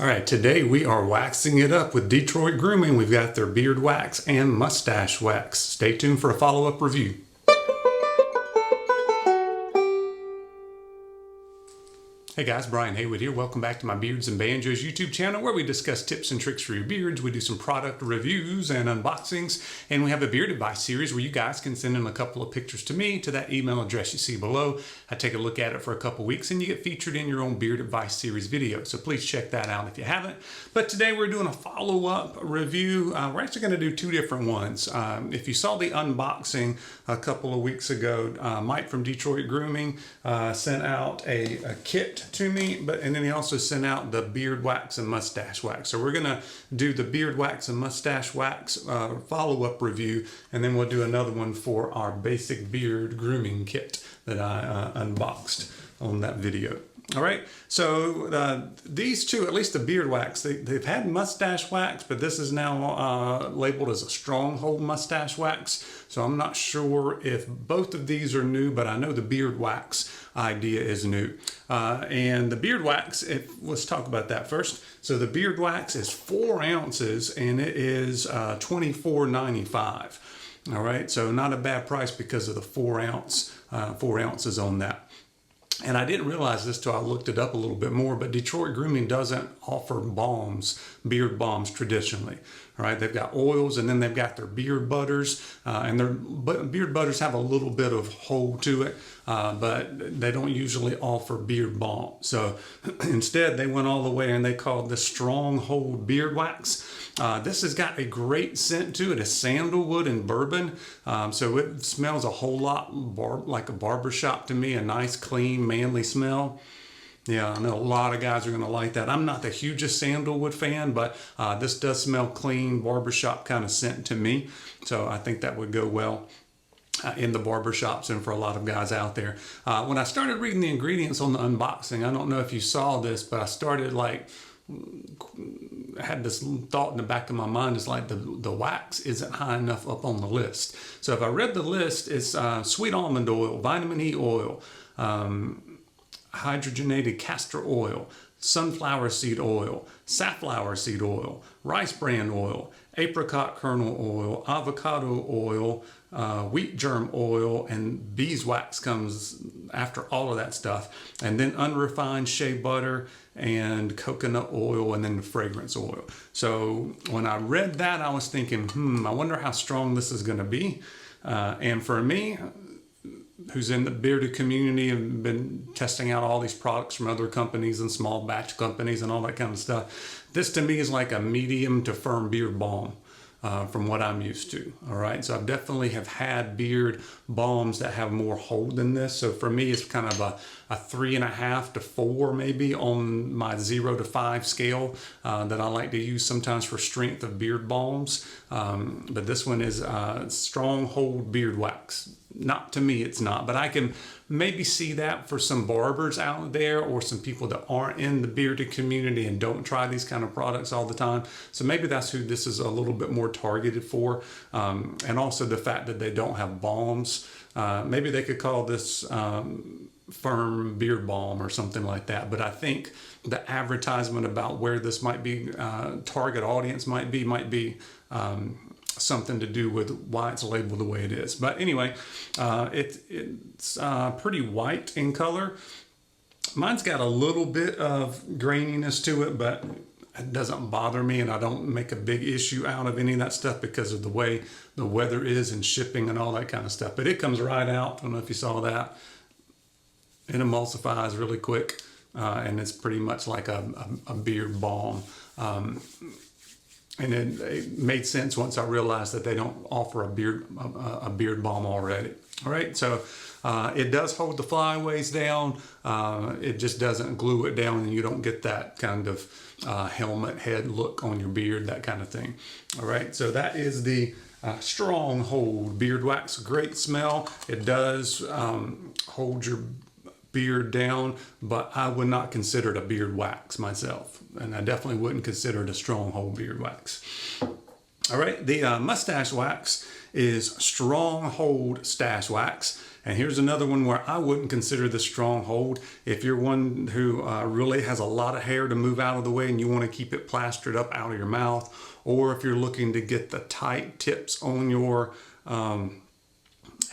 All right, today we are waxing it up with Detroit Grooming. We've got their beard wax and mustache wax. Stay tuned for a follow-up review. Hey guys, Brian Haywood here. Welcome back to my Beards and Banjos YouTube channel where we discuss tips and tricks for your beards. We do some product reviews and unboxings, and we have a beard advice series where you guys can send in a couple of pictures to me to that email address you see below. I take a look at it for a couple weeks and you get featured in your own beard advice series video. So please check that out if you haven't. But today we're doing a follow-up review. We're actually going to do two different ones. If you saw the unboxing a couple of weeks ago, Mike from Detroit Grooming sent out a kit to me, and then he also sent out the beard wax and mustache wax. So we're gonna do the beard wax and mustache wax follow-up review, and then we'll do another one for our basic beard grooming kit that I unboxed on that video. All right, so these two, at least the beard wax, they've had mustache wax, but this is now labeled as a stronghold mustache wax. So I'm not sure if both of these are new, but I know the beard wax idea is new. And the beard wax, let's talk about that first. So the beard wax is 4 ounces and it is $24.95. All right, so not a bad price because of the 4 ounces on that. And I didn't realize this till I looked it up a little bit more, but Detroit Grooming doesn't offer balms, beard balms traditionally. All right, they've got oils and then they've got their beard butters, and their beard butters have a little bit of hold to it, but they don't usually offer beard balm. So instead they went all the way and they called this Stronghold Beard Wax. This has got a great scent to it. It's sandalwood and bourbon, so it smells a whole lot like a barbershop to me, a nice, clean, manly smell. Yeah, I know a lot of guys are going to like that. I'm not the hugest sandalwood fan, but this does smell clean, barbershop kind of scent to me. So I think that would go well in the barbershops and for a lot of guys out there. When I started reading the ingredients on the unboxing, I don't know if you saw this, but I started I had this thought in the back of my mind, is like the wax isn't high enough up on the list. So if I read the list, it's sweet almond oil, vitamin E oil, hydrogenated castor oil, sunflower seed oil, safflower seed oil, rice bran oil, apricot kernel oil, avocado oil, wheat germ oil, and beeswax comes after all of that stuff, and then unrefined shea butter and coconut oil, and then the fragrance oil. So when I read that, I was thinking, I wonder how strong this is going to be. And for me, who's in the bearded community and been testing out all these products from other companies and small batch companies and all that kind of stuff, this to me is like a medium to firm beard balm. From what I'm used to. All right, so I definitely have had beard balms that have more hold than this. So for me, it's kind of a 3.5 to 4 maybe on my 0 to 5 scale that I like to use sometimes for strength of beard balms. But this one is Stronghold Beard Wax. Not to me, it's not, but I can maybe see that for some barbers out there or some people that aren't in the bearded community and don't try these kind of products all the time. So maybe that's who this is a little bit more targeted for. And also the fact that they don't have balms. Maybe they could call this firm beard balm or something like that. But I think the advertisement about where this might be, target audience might be something to do with why it's labeled the way it is. But anyway, it's pretty white in color. Mine's got a little bit of graininess to it, but it doesn't bother me, and I don't make a big issue out of any of that stuff because of the way the weather is and shipping and all that kind of stuff. But it comes right out. I don't know if you saw that. It emulsifies really quick, and it's pretty much like a beard balm. And it made sense once I realized that they don't offer a beard balm already. All right, so it does hold the flyaways down. It just doesn't glue it down, and you don't get that kind of helmet head look on your beard, that kind of thing. All right, so that is the Stronghold Beard Wax. Great smell. It does hold your beard down, but I would not consider it a beard wax myself, and I definitely wouldn't consider it a Stronghold beard wax. All right, the mustache wax is Stronghold Stache Wax, And here's another one where I wouldn't consider this strong hold. If you're one who really has a lot of hair to move out of the way and you want to keep it plastered up out of your mouth, or if you're looking to get the tight tips on your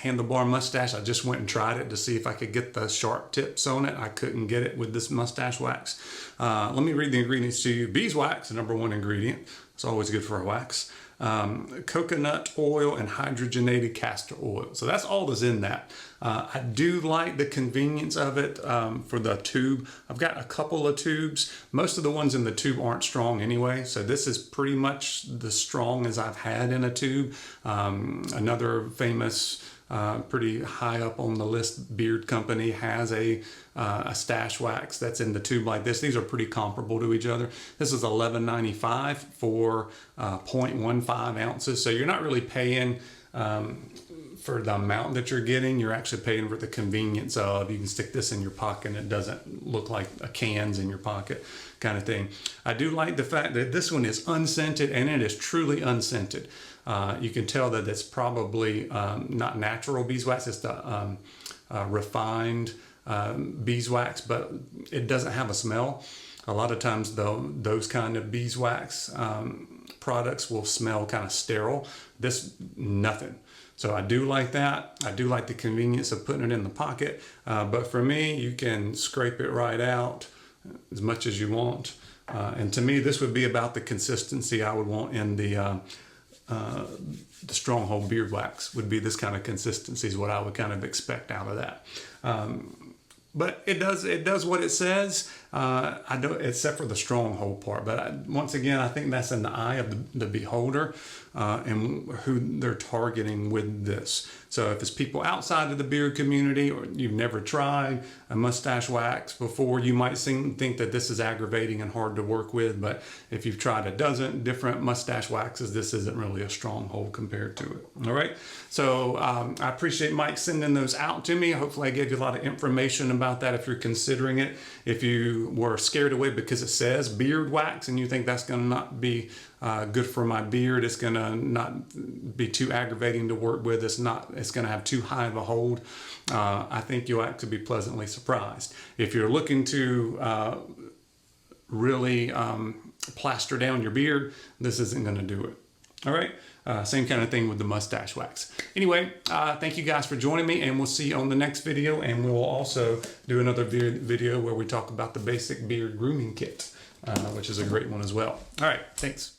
handlebar mustache. I just went and tried it to see if I could get the sharp tips on it. I couldn't get it with this mustache wax. Let me read the ingredients to you. Beeswax, the #1 ingredient. It's always good for a wax. Coconut oil and hydrogenated castor oil. So that's all that's in that. I do like the convenience of it for the tube. I've got a couple of tubes. Most of the ones in the tube aren't strong anyway, so this is pretty much the strong as I've had in a tube. Another famous, pretty high up on the list beard company has a Stache Wax that's in the tube like this. These are pretty comparable to each other. This is $11.95 for 0.15 ounces. So you're not really paying for the amount that you're getting. You're actually paying for the convenience of, you can stick this in your pocket and it doesn't look like a can's in your pocket kind of thing. I do like the fact that this one is unscented, and it is truly unscented. You can tell that it's probably not natural beeswax. It's the refined beeswax, but it doesn't have a smell. A lot of times though, those kind of beeswax products will smell kind of sterile. This, nothing. So I do like that. I do like the convenience of putting it in the pocket. But for me, you can scrape it right out as much as you want. And to me, this would be about the consistency I would want in the stronghold beard wax. Would be this kind of consistency is what I would kind of expect out of that. But it does what it says. I don't, except for the stronghold part. But once again, I think that's in the eye of the beholder and who they're targeting with this. So if it's people outside of the beard community, or you've never tried a mustache wax before, you might think that this is aggravating and hard to work with. But if you've tried a dozen different mustache waxes, this isn't really a stronghold compared to it. All right. So I appreciate Mike sending those out to me. Hopefully I gave you a lot of information about that if you're considering it. If you were scared away because it says beard wax and you think that's going to not be good for my beard, it's going to not be too aggravating to work with, it's going to have too high of a hold, I think you'll actually be pleasantly surprised. If you're looking to really plaster down your beard, this isn't going to do it. All right. Same kind of thing with the mustache wax. Anyway, thank you guys for joining me, and we'll see you on the next video. And we'll also do another video where we talk about the basic beard grooming kit, which is a great one as well. All right. Thanks.